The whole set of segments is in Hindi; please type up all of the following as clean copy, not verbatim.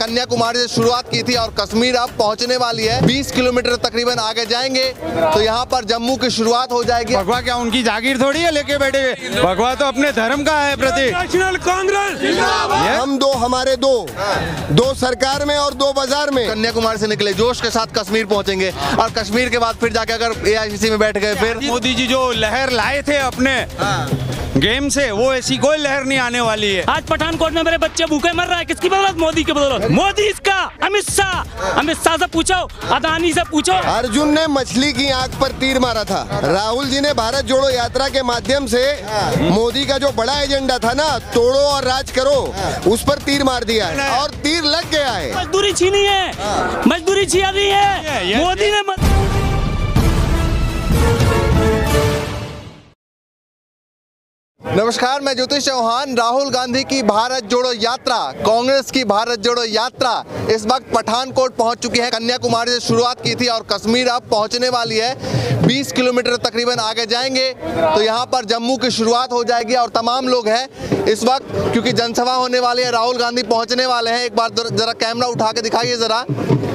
कन्याकुमारी से शुरुआत की थी और कश्मीर अब पहुंचने वाली है। 20 किलोमीटर तकरीबन आगे जाएंगे तो यहाँ पर जम्मू की शुरुआत हो जाएगी। भगवा क्या उनकी जागीर थोड़ी है लेके बैठे हुए, भगवा तो अपने धर्म का है प्रतीक। नेशनल कांग्रेस हम दो, हमारे दो सरकार में और दो बाजार में। कन्याकुमारी से निकले जोश के साथ कश्मीर पहुंचेंगे और कश्मीर के बाद फिर जाके अगर AICC में बैठ गए फिर मोदी जी जो लहर लाए थे अपने गेम से, वो ऐसी कोई लहर नहीं आने वाली है। आज पठानकोट में मेरे बच्चे भूखे मर रहा है, किसकी बदौलत? मोदी की बदौलत। मोदी इसका, अमित शाह से पूछो, अदानी से पूछो। अर्जुन ने मछली की आंख पर तीर मारा था, राहुल जी ने भारत जोड़ो यात्रा के माध्यम से मोदी का जो बड़ा एजेंडा था ना, तोड़ो और राज करो, उस पर तीर मार दिया है और तीर लग गया है। मजदूरी छीनी है, मजदूरी छीन रही है मोदी ने। नमस्कार, मैं ज्योतिष चौहान। राहुल गांधी की भारत जोड़ो यात्रा, कांग्रेस की भारत जोड़ो यात्रा इस वक्त पठानकोट पहुंच चुकी है। कन्याकुमारी से शुरुआत की थी और कश्मीर अब पहुंचने वाली है। 20 किलोमीटर तकरीबन आगे जाएंगे तो यहां पर जम्मू की शुरुआत हो जाएगी और तमाम लोग हैं इस वक्त, क्योंकि जनसभा होने वाली है, राहुल गांधी पहुंचने वाले हैं। एक बार जरा कैमरा उठा के दिखाइए जरा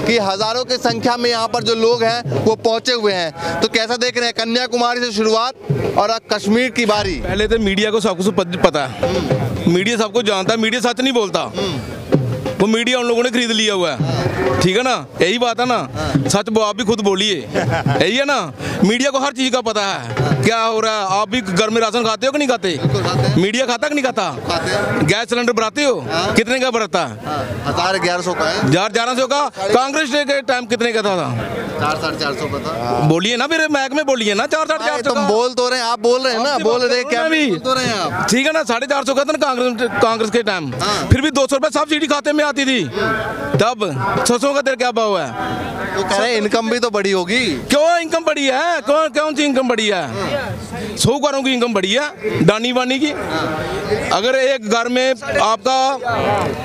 कि हजारों की संख्या में यहाँ पर जो लोग हैं वो पहुंचे हुए हैं। तो कैसा देख रहे हैं? कन्याकुमारी से शुरुआत और अब कश्मीर की बारी। पहले तो मीडिया को सब कुछ पता है, मीडिया सबको जानता है, मीडिया सच नहीं बोलता, वो मीडिया उन लोगों ने खरीद लिया हुआ है, ठीक है ना? यही बात है ना, सच वो आप भी खुद बोलिए, यही है ना? मीडिया को हर चीज का पता है क्या हो रहा है। आप भी घर में राशन खाते हो कि नहीं खाते? मीडिया खाता कि नहीं खाता? गैस सिलेंडर भराते हो? कितने का भरता है? 1100 का है। 1100 का। कांग्रेस के टाइम कितने का था? 400-450 का था। बोलिए ना, फिर महकमे बोलिए ना। 400-450 तुम बोल तो रहे हैं, आप बोल रहे हैं ना, बोल रहे क्या भी तो रहे हैं आप, ठीक है ना? 450 का था ना कांग्रेस के टाइम। फिर भी 200 रुपए सब्सिडी खाते में आती थी, तब 600 का तेरे क्या भाव है? तो कह रहे इनकम भी तो बड़ी होगी। क्यों इनकम बढ़ी है? कौन सी इनकम बढ़ी है? साहूकारों की इनकम बढ़ी है, दानी वानी की। अगर एक घर में आपका,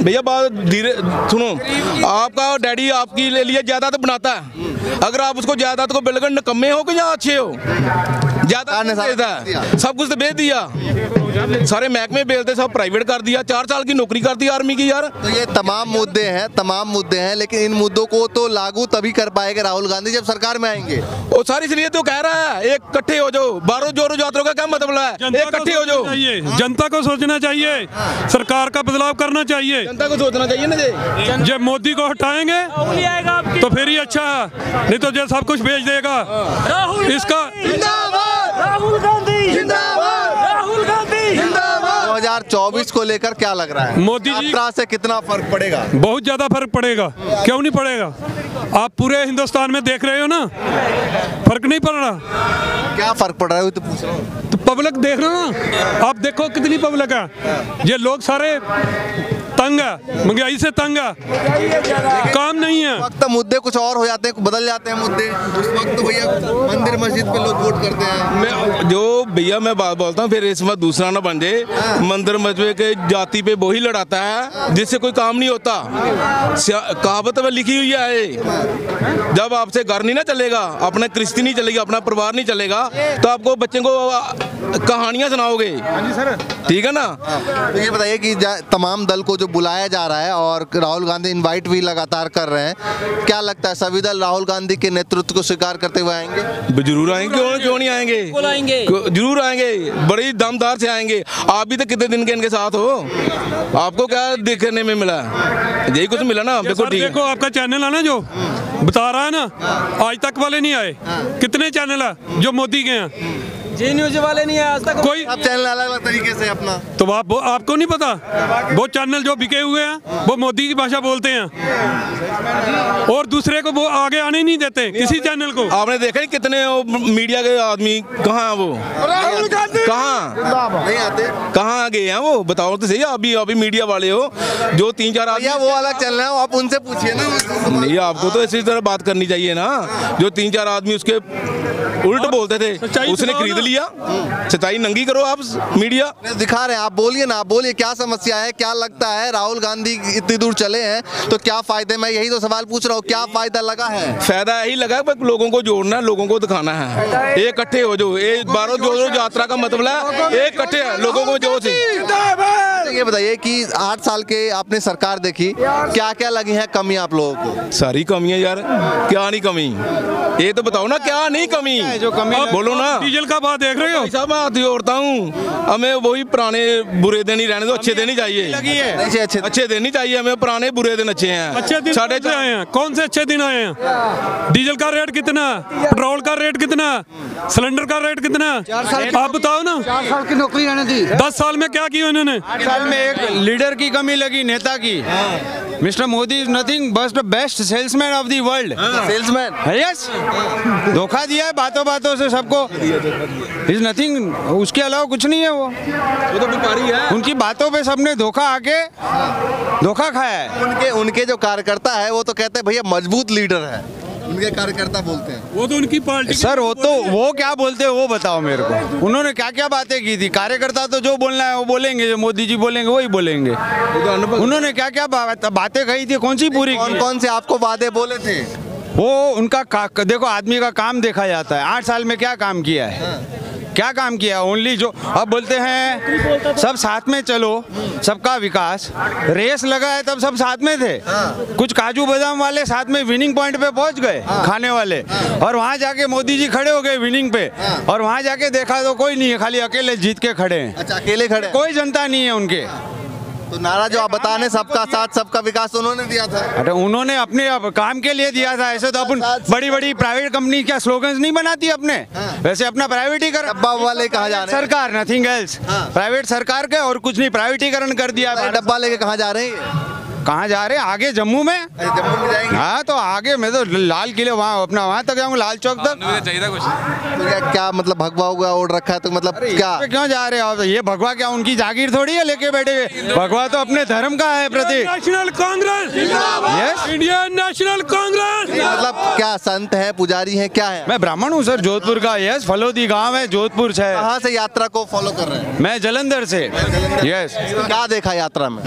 भैया बात धीरे सुनो, आपका डैडी आपके लिए जायदाद बनाता है, अगर आप उसको जायदाद को बिल्कुल निकम्मे हो कि या अच्छे हो, जायदाद सब कुछ तो बेच दिया, सारे महकमे बेचते, सब प्राइवेट कर दिया, 4 साल की नौकरी कर दी आर्मी की यार। तो ये तमाम मुद्दे हैं, लेकिन इन मुद्दों को तो लागू तभी कर पाएंगे राहुल गांधी जब सरकार में आएंगे। वो सारी इसलिए तो कह रहा है एक इकट्ठे हो जाओ, 12 जोरो यात्रा का क्या मतलब है? एक इकट्ठे हो जाओ। जनता को सोचना चाहिए, सरकार का बदलाव करना चाहिए, जनता को सोचना चाहिए ना। जब मोदी को हटाएंगे तो फिर ही अच्छा है, नहीं तो जो सब कुछ भेज देगा इसका। राहुल गांधी जिंदाबाद, राहुल गांधी जिंदाबाद। 2024 को लेकर क्या लग रहा है? मोदी जी यात्रा से कितना फर्क पड़ेगा? बहुत ज्यादा फर्क पड़ेगा। क्यों नहीं पड़ेगा? आप पूरे हिंदुस्तान में देख रहे हो ना, फर्क नहीं पड़ रहा। क्या फर्क पड़ रहा है तो पूछ रहा हूँ। तो पब्लिक देख रहे हो ना, आप देखो कितनी पब्लिक है। ये लोग सारे तंग है, महंगाई से तंग है, काम नहीं है। वक्त मुद्दे कुछ और हो जाते हैं, बदल जाते हैं मुद्दे। उस वक्त तो भैया मंदिर मस्जिद पे लोग वोट करते हैं। मैं बात बोलता हूँ, फिर इसमें दूसरा ना बन जाए। मंदिर मस्जिद के जाति पे वही लड़ाता है जिससे कोई काम नहीं होता। कहावत में लिखी हुई है, जब आपसे घर नहीं ना चलेगा, अपना कृष्टि नहीं चलेगी, अपना परिवार नहीं चलेगा, तो आपको बच्चे को कहानियां सुनाओगे, ठीक है ना? तो ये बताइए कि तमाम दल को जो बुलाया जा रहा है और राहुल गांधी इनवाइट भी लगातार कर रहे हैं, क्या लगता है सभी दल राहुल गांधी के नेतृत्व को स्वीकार करते हुए आएंगे? जरूर आएंगे, क्यों नहीं आएंगे? जरूर आएंगे, बड़ी दमदार से आएंगे। आप भी तो कितने दिन के इनके साथ हो, आपको क्या देखने में मिला? यही कुछ मिला ना। देखो आपका चैनल है ना जो बता रहा है ना, आज तक वाले नहीं आए। कितने चैनल है जो मोदी के हैं? जी न्यूज वाले नहीं है आज तक। कोई आप चैनल अलग अलग तरीके से अपना, तो आपको नहीं पता? वो चैनल जो बिके हुए हैं वो मोदी की भाषा बोलते हैं और दूसरे को वो आगे आने नहीं देते किसी चैनल को। आपने देखा कितने मीडिया के आदमी कहाँ है? वो कहाँ नहीं आते, कहाँ गए हैं वो? बताओ तो सही। अभी मीडिया वाले हो जो 3-4 आदमी, वो अलग चैनल है, आप उनसे पूछिए ना। नहीं, आपको तो इसी तरह बात करनी चाहिए ना। जो 3-4 आदमी उसके उल्ट बोलते थे, सच्चाई उसने दिखाओ खरीद ना। लिया। सच्चाई नंगी करो आप मीडिया। दिखा रहे हैं, आप बोलिए ना, आप बोलिए क्या समस्या है, क्या लगता है राहुल गांधी इतनी दूर चले हैं तो क्या फायदे, मैं यही तो सवाल पूछ रहा हूँ, क्या फायदा लगा है? फायदा यही लगा कि लोगों को जोड़ना है, लोगों को दिखाना है, एक इकट्ठे हो जो, ये भारत जोड़ो यात्रा का मतलब है एक इकट्ठे लोगों को जो थे। ये बताइए कि 8 साल के आपने सरकार देखी, क्या क्या लगी है कमी आप लोगों को? सारी कमियां यार, क्या नहीं कमी, ये तो बताओ ना क्या नहीं कमी, जो कमी बोलो ना। डीजल का भाव देख रहे हो? भाई साहब मैं हाथ जोड़ता हूँ, हमें वही पुराने बुरे दिन ही रहने दो, अच्छे दिन ही चाहिए। अच्छे दिन ही चाहिए हमें, पुराने बुरे दिन अच्छे हैं। अच्छे दिन साढ़े कौन से आए हैं? कौन से अच्छे दिन आए हैं? डीजल का रेट कितना, पेट्रोल का रेट कितना, सिलेंडर का रेट कितना, आप बताओ ना। 4 साल की नौकरी रहने दी। 10 साल में क्या किया उन्होंने? 8 साल में एक लीडर की कमी लगी, नेता की। Mister Modi is nothing but the best salesman of the world. Salesman? Yes, धोखा दिया है बातों बातों से सबको, इज नथिंग, उसके अलावा कुछ नहीं है। वो तो व्यापारी है, उनकी बातों पे सबने धोखा आके धोखा खाया है। उनके जो कार्यकर्ता है वो तो कहते हैं भैया मजबूत लीडर है, उनके कार्यकर्ता बोलते हैं। वो तो उनकी पार्टी सर वो क्या बोलते हैं वो बताओ मेरे को, उन्होंने क्या क्या बातें की थी? कार्यकर्ता तो जो बोलना है वो बोलेंगे, जो मोदी जी बोलेंगे वही बोलेंगे। उन्होंने क्या क्या बातें कही थी, कौन सी पूरी की? कौन से आपको वादे बोले थे? वो उनका देखो, आदमी का काम देखा जाता है। 8 साल में क्या काम किया है, क्या काम किया? ओनली जो अब बोलते हैं सब साथ में चलो, सबका विकास, रेस लगा है तब सब साथ में थे। कुछ काजू बादाम वाले साथ में विनिंग पॉइंट पे पहुंच गए, खाने वाले, और वहां जाके मोदी जी खड़े हो गए विनिंग पे, और वहां जाके देखा तो कोई नहीं है, खाली अकेले जीत के खड़े हैं। अच्छा, अकेले खड़े? कोई जनता नहीं है उनके। तो नारा जो आप बता रहे सबका साथ सबका विकास उन्होंने दिया था। अरे उन्होंने अपने काम के लिए दिया था, ऐसे तो अपन बड़ी बड़ी प्राइवेट कंपनी क्या स्लोगन्स नहीं बनाती अपने, वैसे अपना प्राइवेटीकरण। डब्बा वाले कहाँ जा रहे हैं? सरकार, नथिंग एल्स, प्राइवेट सरकार के और कुछ नहीं, प्राइवेटीकरण कर दिया। डब्बा लेके कहाँ जा रहे हैं? कहाँ जा रहे हैं? आगे जम्मू में। जम्मू में जाएंगे? हाँ, तो आगे मैं तो लाल किले वहाँ अपना वहाँ तक जाऊँगा, लाल चौक तक। तो क्या मतलब भगवा हुआ ओढ़ रखा है, तो मतलब क्या क्यों जा रहे हो? ये भगवा क्या उनकी जागीर थोड़ी है लेके बैठे हुए, भगवा तो अपने धर्म का है प्रतीक। National Congress, yes, Indian National Congress. मतलब क्या संत है, पुजारी है, क्या है? मैं ब्राह्मण हूँ सर, जोधपुर का। यस, फलोदी गाँव है, जोधपुर से। कहाँ से यात्रा को फॉलो कर रहे हैं? मैं जलंधर से। यस। क्या देखा यात्रा में?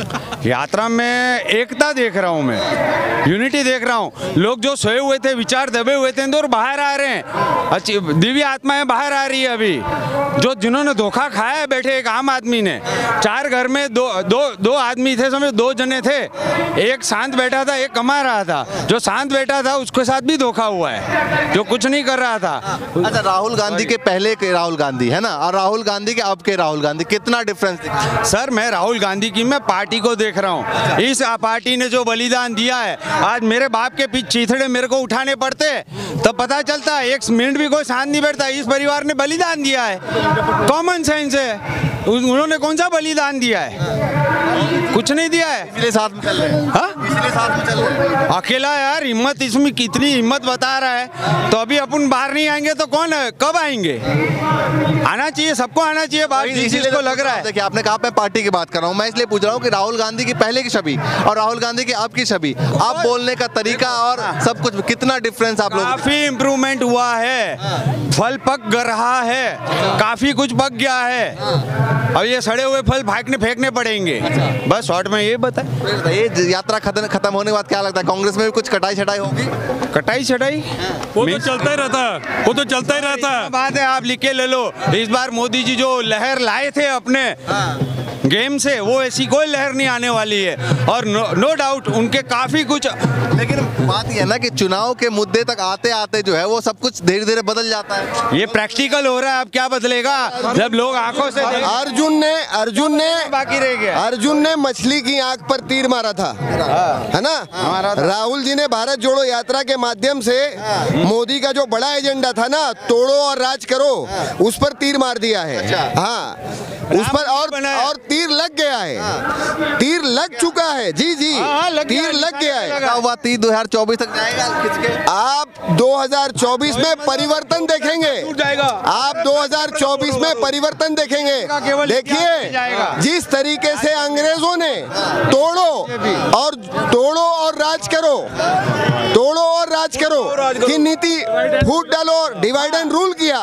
यात्रा में एकता देख रहा हूँ मैं, यूनिटी देख रहा हूँ। लोग जो सोए हुए थे, विचार दबे हुए थे, इंदौर बाहर आ रहे हैं, अच्छी दिव्य आत्माएं बाहर आ रही है अभी। जो जिन्होंने धोखा खाया है बैठे एक आम आदमी ने, 4 घर में दो आदमी थे, समझो 2 जने थे, एक शांत बैठा था, एक कमा रहा था। जो शांत बैठा था उसके साथ भी धोखा हुआ है, जो कुछ नहीं कर रहा था। अच्छा, राहुल गांधी के पहले के राहुल गांधी है ना, और राहुल गांधी के अब के राहुल गांधी, कितना डिफरेंस दिखता है? सर मैं राहुल गांधी की मैं पार्टी को देख रहा हूँ। इस पार्टी ने जो बलिदान दिया है, आज मेरे बाप के पीछे चीथड़े मेरे को उठाने पड़ते तब पता चलता है, 1 मिनट भी कोई शांत नहीं बैठता। इस परिवार ने बलिदान दिया है, कॉमन सेंस है। उन्होंने कौन सा बलिदान दिया है? कुछ नहीं दिया है। इसलिए साथ में चल रहे हैं। हाँ? इसलिए साथ में चल रहे हैं। अकेला यार, हिम्मत, इसमें कितनी हिम्मत बता रहा है। तो अभी अपन बाहर नहीं आएंगे तो कौन है, कब आएंगे? आना चाहिए, सबको आना चाहिए बात, जिसको लग रहा है। देखिए, आपने कहा मैं पार्टी की बात कर रहा हूँ, मैं इसलिए पूछ रहा हूँ कि राहुल गांधी की पहले की छवि और राहुल गांधी की अब की छवि, आप बोलने का तरीका और सब कुछ, कितना डिफरेंस आप लोग? काफी इम्प्रूवमेंट हुआ है, फल पक रहा है, काफी कुछ पक गया है। अब ये सड़े हुए फल फेंकने पड़ेंगे। बस शॉर्ट में ये बताए। ये यात्रा खत्म होने के बाद क्या लगता है, कांग्रेस में भी कुछ कटाई छटाई होगी? कटाई छटाई वो तो चलता ही रहता है, वो तो चलता ही रहता है। बात है, आप लिख के ले लो। इस बार मोदी जी जो लहर लाए थे अपने गेम से, वो ऐसी कोई लहर नहीं आने वाली है। और नो डाउट उनके काफी कुछ, लेकिन बात यह है ना कि चुनाव के मुद्दे तक आते आते जो है वो सब कुछ धीरे धीरे बदल जाता है। ये प्रैक्टिकल हो रहा है। अब क्या बदलेगा जब लोग आंखों से अर्जुन ने बाकी रह गया। अर्जुन ने मछली की आंख पर तीर मारा था, है ना? राहुल जी ने भारत जोड़ो यात्रा के माध्यम से मोदी का जो बड़ा एजेंडा था ना, तोड़ो और राज करो, उस पर तीर मार दिया है। हाँ, उस पर और तीर लग गया है, तीर लग चुका है। जी जी, तीर लग गया है। लगा हुआ तीर 2024 तक जाएगा खिंच के। आप 2024 में परिवर्तन देखेंगे, आप 2024 में परिवर्तन देखेंगे। देखिए, जिस तरीके से अंग्रेजों ने तोड़ो और राज करो, तोड़ो और राज करो की नीति फूट डालो, डिवाइड एंड रूल किया,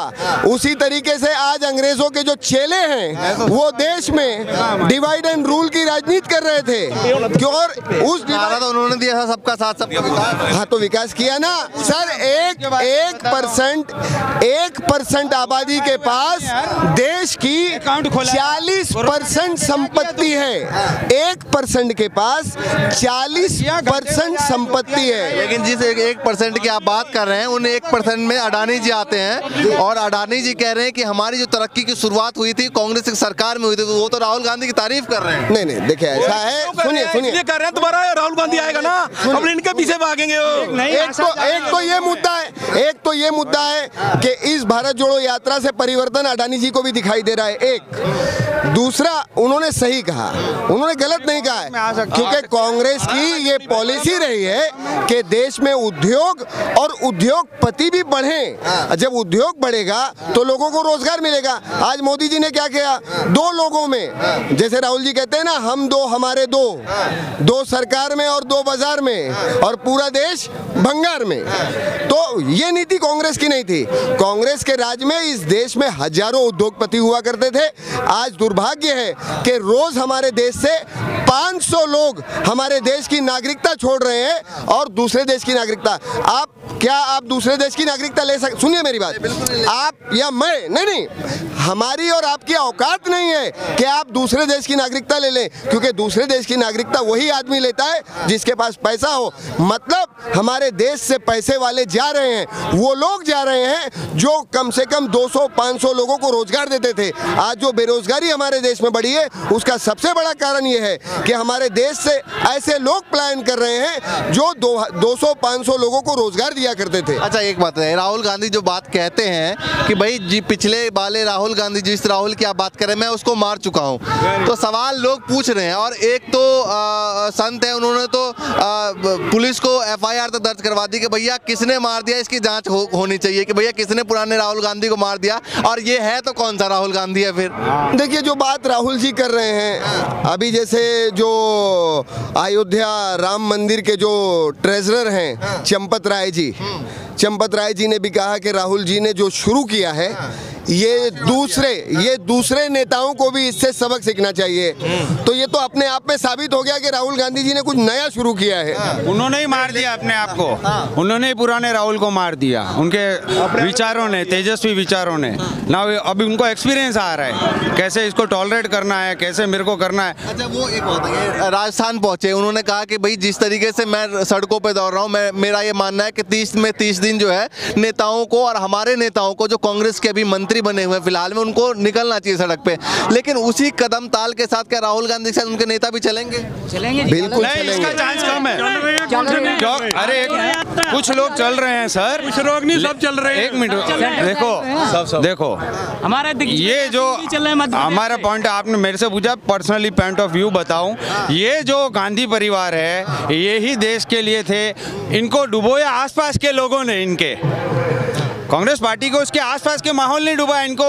उसी तरीके से आज अंग्रेजों के जो चेले हैं वो देश में डिवाइड एंड रूल की राजनीति कर रहे थे। क्यों? और उस तो उन्होंने दिया था सबका साथ सबका विकास। हाँ तो विकास किया ना सर। 1% आबादी के पास देश की 40% संपत्ति है। 1% के पास 40% संपत्ति है। लेकिन जिस 1% की आप बात कर रहे हैं उन 1% में अडानी जी आते हैं और अडानी जी कह रहे हैं कि हमारी जो तरक्की की शुरुआत हुई थी कांग्रेस की सरकार में हुई थी, वो तो राहुल गांधी की तारीफ कर रहे हैं। नहीं देखिए ऐसा है, सुनिए कर रहे हैं दोबारा राहुल गांधी आएगा ना, हम इनके पीछे भागेंगे। एक तो ये मुद्दा है कि इस भारत जोड़ो यात्रा से परिवर्तन अडानी जी को भी दिखाई दे रहा है। एक दूसरा, उन्होंने सही कहा, उन्होंने गलत नहीं कहा है, क्योंकि कांग्रेस की ये पॉलिसी रही है कि देश में उद्योग और उद्योगपति भी बढ़े। जब उद्योग बढ़ेगा तो लोगों को रोजगार मिलेगा। आज मोदी जी ने क्या किया, 2 लोगों में, जैसे राहुल जी कहते हैं ना, हम 2 हमारे 2 सरकार में और 2 बाजार में और पूरा देश भंगार में। तो ये नीति कांग्रेस की नहीं थी। कांग्रेस के राज में इस देश में हजारों उद्योगपति हुआ करते थे। आज दुर्भाग्य है कि रोज हमारे देश से 500 लोग हमारे देश की नागरिकता छोड़ रहे हैं और दूसरे देश की नागरिकता। आप दूसरे देश की नागरिकता ले सकते? सुनिए मेरी बात, आप या मैं नहीं, हमारी और आपकी औकात नहीं है कि आप दूसरे देश की नागरिकता ले लें, क्योंकि दूसरे देश की नागरिकता वही आदमी लेता है जिसके पास पैसा हो। मतलब हमारे देश से पैसे वाले जा रहे हैं, वो लोग जा रहे हैं जो कम से कम 200-500 लोगों को रोजगार देते थे। आज जो बेरोजगारी हमारे देश में बढ़ी है उसका सबसे बड़ा कारण ये है कि हमारे देश से ऐसे लोग पलायन कर रहे हैं जो 200-500 लोगों को रोजगार दिया करते थे। अच्छा एक बात है, राहुल गांधी जो बात कहते हैं कि भाई जी पिछले वाले राहुल गांधी, जिस राहुल की आप बात कर रहे हैं, मैं उसको मार चुका हूं, तो सवाल लोग पूछ रहे हैं। और एक तो संत है, उन्होंने तो पुलिस को FIR तक दर्ज करवा दी कि भैया किसने मार दिया, इसकी जांच होनी चाहिए कि भैया किसने पुराने राहुल गांधी को मार दिया, और ये है तो कौन सा राहुल गांधी है फिर? देखिए जो बात राहुल जी कर रहे हैं अभी, जैसे जो अयोध्या राम मंदिर के जो ट्रेजरर हैं चंपत राय जी ने भी कहा कि राहुल जी ने जो शुरू किया है ये दूसरे नेताओं को भी इससे सबक सीखना चाहिए। तो ये तो अपने आप में साबित हो गया कि राहुल गांधी जी ने कुछ नया शुरू किया है। उन्होंने ही मार दिया अपने आप को, उन्होंने ही पुराने राहुल को मार दिया, उनके विचारों ने, तेजस्वी विचारों ने। ना अभी उनको एक्सपीरियंस आ रहा है कैसे इसको टॉलरेट करना है, कैसे मेरे को करना है। अच्छा वो एक बात है, राजस्थान पहुंचे, उन्होंने कहा कि भाई जिस तरीके से मैं सड़कों पे दौड़ रहा हूँ, मेरा ये मानना है कि 30 दिन जो है नेताओं को और हमारे नेताओं को जो कांग्रेस के अभी मंत्री बने हुए फिलहाल में, उनको निकलना चाहिए सड़क पे। लेकिन उसी कदम ताल के साथ क्या राहुल गांधी के साथ उनके नेता भी चलेंगे? बिल्कुल चलेंगे। इसका चांस कम है। अरे कुछ लोग चल रहे हैं सर, कुछ लोग नहीं, सब चल रहे हैं। एक मिनट देखो हमारे ये जो हमारा पॉइंट, आपने मेरे से पूछा पर्सनली पॉइंट ऑफ व्यू बताऊं, ये जो गांधी परिवार है यही देश के लिए थे, इनको डुबोया आसपास के लोगों ने, इनके कांग्रेस पार्टी को उसके आसपास के माहौल नहीं डूबा, इनको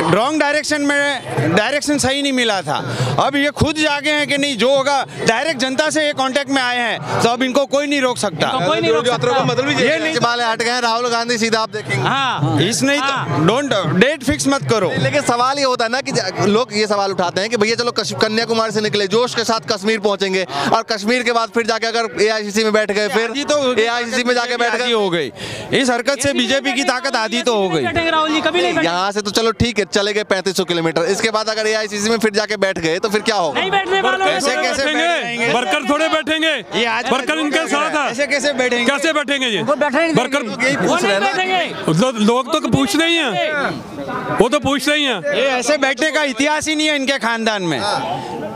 रॉन्ग डायरेक्शन सही नहीं मिला था। अब ये खुद जागे हैं कि नहीं, जो होगा डायरेक्ट जनता से ये कांटेक्ट में आए हैं, तो अब इनको कोई नहीं रोक सकता। कोई नहीं रोक सकता। मतलब ये नहीं वाले हट गए, राहुल गांधी सीधा आप देखेंगे। हाँ इस नहीं तो डोंट डेट फिक्स मत करो। लेकिन सवाल ये होता है ना कि लोग ये सवाल उठाते हैं कि भैया चलो कन्याकुमारी से निकले, जोश के साथ कश्मीर पहुंचेंगे, और कश्मीर के बाद फिर जाके अगर AICC में बैठ गए, फिर तो AICC में जाके बैठ गए, हो गई इस हरकत से बीजेपी की ताकत आधी तो हो गई। राहुल जी कभी नहीं यहाँ से तो चलो ठीक है, चले गए 3500 किलोमीटर, इसके बाद अगर AICC में फिर जाके बैठ गए तो फिर क्या होगा? नहीं बैठने वालों कैसे बैठेंगे? वर्कर थोड़े बैठेंगे, ये आज वर्कर इनके साथ है। ऐसे कैसे बैठेंगे? कैसे बैठेंगे ये वर्कर? लोग तो पूछते ही हैं, वो तो पूछते ही हैं। ये ऐसे बैठने का इतिहास ही नहीं है इनके खानदान में,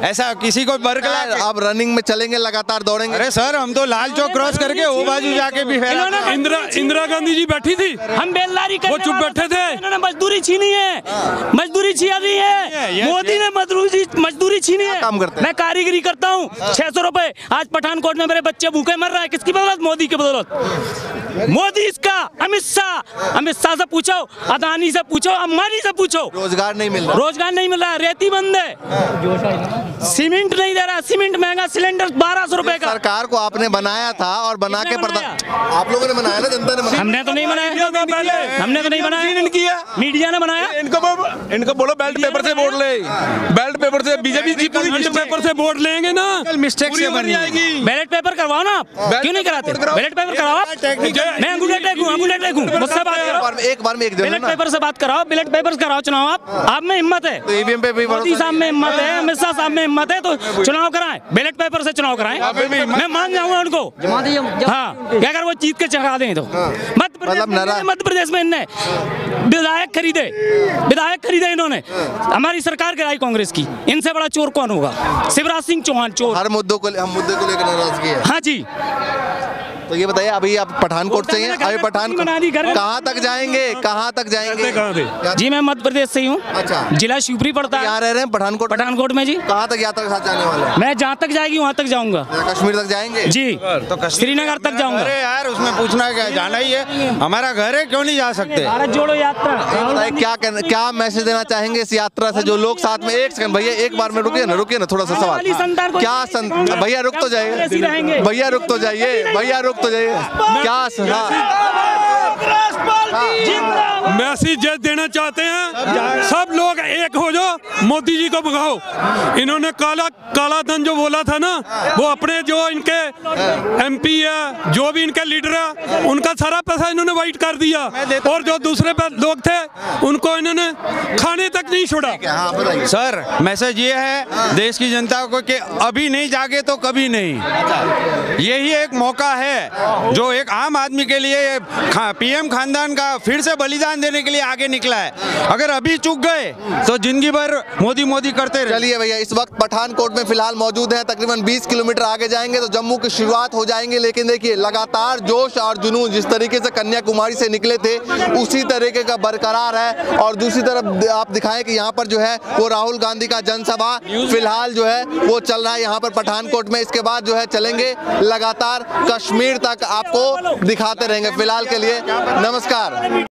ऐसा किसी को बरकला। अब रनिंग में चलेंगे, लगातार दौड़ेंगे। अरे सर हम तो लाल चौक क्रॉस करके वो बाजू जाके भी इंदिरा गांधी जी बैठी थी, हम बेलदारी वो चुप बैठे थे। इन्होंने मजदूरी छीनी है, मजदूरी छिया रही है, मोदी ने मजदूरी छीनी है। काम करते हैं। मैं कारीगरी करता हूँ, 600 रुपए। आज पठानकोट में मेरे बच्चे भूखे मर रहा है, किसकी बदौलत? मोदी की बदौलत। मोदी इसका, अमित शाह से पूछो, अदानी से पूछो, अंबानी से पूछो, रोजगार नहीं मिल रहा, रोजगार नहीं मिल रहा, रेती बंद है, सीमेंट नहीं दे रहा, सीमेंट महंगा, सिलेंडर 1200 रुपए का। सरकार को आपने बनाया था और बना के आप लोगों ने बनाया ना, जनता ने बनाया। हमने तो नहीं बनाया, हमने तो नहीं बनाया, मीडिया ने बनाया। इनको बोलो बेल्ट पेपर से वोट ले, बेल्ट पेपर से बीजेपी जी पूरी बेल्ट पेपर से वोट लेंगे ना, मिस्टेक से बनी आएगी। बैलेट पेपर करवाओ ना आप, क्यों नहीं कराते? बैलेट पेपर कराओ आप। मैं अंगूठा टेकूं, मुझसे बात करो। एक बार में एक बैलेट पेपर से बात कराओ, बैलेट पेपर कराओ चुनाव। आप में हिम्मत है, ईवीएम पे भी मोदी साहब में हिम्मत है, अमित शाह साहब में हिम्मत है, तो चुनाव कराएं, बैलेट पेपर से चुनाव कराएं। मैं मान जाऊंगा उनको, हाँ, अगर वो जीत के चढ़ा दें तो। मध्य प्रदेश में इनने विधायक खरीदे इन्होंने, हमारी सरकार गिराई कांग्रेस की। इनसे बड़ा चोर कौन होगा? शिवराज सिंह चौहान चोर। हर मुद्दे को लेकर नाराजगी है। हाँ जी। तो ये बताइए, अभी आप पठानकोट से हैं, अभी कहाँ तक जाएंगे? जी मैं मध्य प्रदेश से ही हूँ। अच्छा। जिला शिवपुरी पड़ता है। यहाँ रह रहे हैं पठानकोट में जी। कहाँ तक यात्रा के साथ जाने वाले हैं? मैं जहाँ तक जाएगी वहाँ तक जाऊँगा। कश्मीर तक जाएंगे जी, तो श्रीनगर तक जाऊँगा। अरे यार, उसमें पूछना क्या, जाना ही है, हमारा घर है, क्यों नहीं जा सकते? भारत जोड़ो यात्रा। क्या मैसेज देना चाहेंगे इस यात्रा से जो लोग साथ में? एक सेकंड भैया, एक बार में रुकिए ना थोड़ा सा सवाल। क्या भैया रुक तो जाइए, भैया रुक तो जाइए, क्या मैसेज देना चाहते हैं, सब लोग एक हो जाओ, मोदी जी को भगाओ। इन्होंने काला धन जो बोला था ना, वो अपने जो इनके एमपी है, जो भी इनके लीडर है, उनका सारा पैसा इन्होंने वाइट कर दिया, और जो दूसरे लोग थे उनको इन्होंने खाने तक नहीं छोड़ा। सर, मैसेज ये है देश की जनता को कि अभी नहीं जागे तो कभी नहीं। यही एक मौका है जो एक आम आदमी के लिए पीएम खानदान का फिर से बलिदान देने के लिए आगे निकला है। अगर अभी चूक गए तो जिंदगी भर मोदी करते रहे। चलिए भैया, इस वक्त पठानकोट में फिलहाल मौजूद हैं। तकरीबन 20 किलोमीटर आगे जाएंगे तो जम्मू की शुरुआत हो जाएंगे। लेकिन देखिए, लगातार जोश और जुनून जिस तरीके से कन्याकुमारी से निकले थे उसी तरीके का बरकरार है। और दूसरी तरफ आप दिखाएं कि यहाँ पर जो है वो राहुल गांधी का जनसभा फिलहाल जो है वो चल रहा है यहाँ पर पठानकोट में। इसके बाद जो है चलेंगे लगातार कश्मीर तक, आपको दिखाते रहेंगे। फिलहाल के लिए नमस्कार।